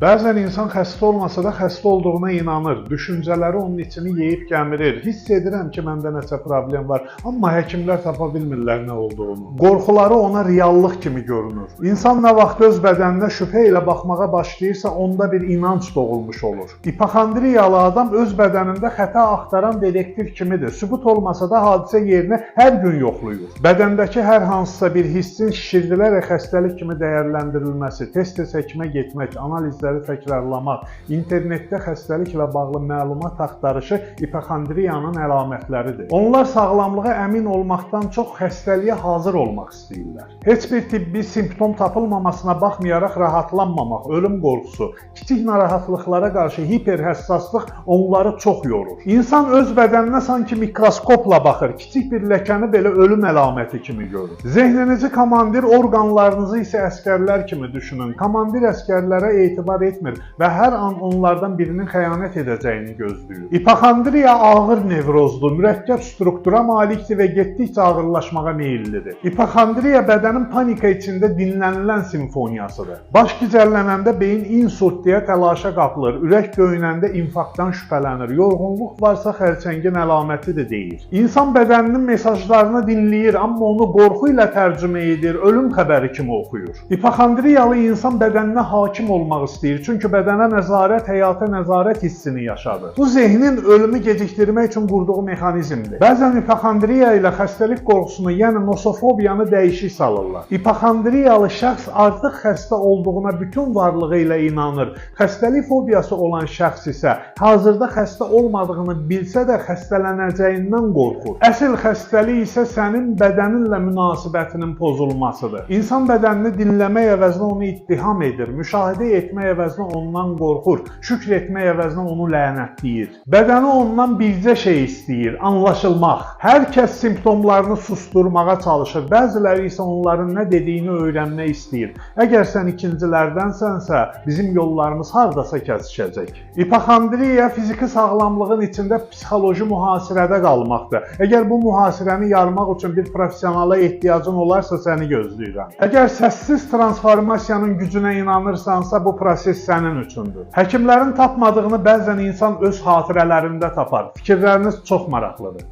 Bəzən insan xəstə olmasa da xəstə olduğuna inanır, düşüncələri onun içini yeyib gəmirir. Hiss edirəm ki, məndə nəsə problem var, amma həkimlər tapa bilmirlər nə olduğunu. Qorxuları ona reallıq kimi görünür. İnsan nə vaxt öz bədəninə şübhə ilə baxmağa başlayırsa, onda bir inanc doğulmuş olur. İpoxondriyalı adam öz bədənində xəta axtaran dedektiv kimidir. Sübut olmasa da hadisə yerinə hər gün yoxlayır. Bədəndəki hər hansısa bir hissin şişirdilərək xəstəlik kimi dəyərləndirilməsi, tez-tez həkimə getmək, analizləri təkrarlamaq, internetdə xəstəliklə bağlı məlumat axtarışı ipoxondriyanın əlamətləridir. Onlar sağlamlığa əmin olmaqdan çox xəstəliyə hazır olmaq istəyirlər. Heç bir tibbi simptom tapılmamasına baxmayaraq rahatlanmamaq, ölüm qorxusu, kiçik narahatlıqlara qarşı hiperhəssaslıq onları çox yorur. İnsan öz bədəninə sanki mikroskopla baxır, kiçik bir ləkəni belə ölüm əlaməti kimi görür. Zehninizi komandir, orqanlarınızı isə əskərlər kimi düşünün. Komandir əskərlərə etibar etmir və hər an onlardan birinin xəyanət edəcəyini gözləyir. İpoxondriya ağır nevrozdur, mürəkkəb struktura malikdir və getdikcə ağırlaşmağa meyillidir. İpoxondriya bədənin panika içində dinlənilən simfoniyasıdır. Baş gicəllənəndə beyin insult deyə təlaşa qapılır, ürək döyünəndə infarktdan şübhələnir, yorğunluq varsa xərçəngin əlamətidir deyir. İnsan bədəninin mesajlarını dinləyir, amma onu qorxu ilə tərcümə edir, ölüm xəbəri kimi oxuyur. İpoxondriyalı insan bədəninə hakim olmaq istəyir, çünki bədənə nəzarət, həyata nəzarət hissini yaşadır. Bu zehnin ölümü gecikdirmək üçün qurduğu mexanizmdir. Bəzən ipoxondriya ilə xəstəlik qorxusunu, yəni nosofobiyanı dəyişik salırlar. İpoxondriyalı şəxs artıq xəstə olduğuna bütün varlığı ilə inanır. Xəstəlik fobiyası olan şəxs isə hazırda xəstə olmadığını bilsə də xəstələnəcəyindən qorxur. Əsl xəstəlik isə sənin bədəninlə münasibətinin pozulmasıdır. İnsan bədənini dinləmək əvəzinə onu ittiham edir, müşahidə etmək əvəzinə ondan qorxur, şükr etmək əvəzinə onu lənətləyir. Bədəni ondan bircə şey istəyir, anlaşılmaq. Hər kəs simptomlarını susturmağa çalışır, bəziləri isə onların nə dediyini öyrənmək istəyir. Əgər sən ikincilərdənsənsə, bizim yollarımız hardasa kəsişəcək. İpoxondriya fiziki sağlamlığın içində psixoloji mühasirədə qalmaqdır. Əgər bu mühasirəni yarmaq üçün bir professionala ehtiyacın olarsa, səni gözləyirəm. Əgər səssiz transformasiyanın gücünə inanırsansa, bu proses sənin üçündür. Həkimlərin tapmadığını bəzən insan öz xatirələrində tapar. Fikirləriniz çox maraqlıdır.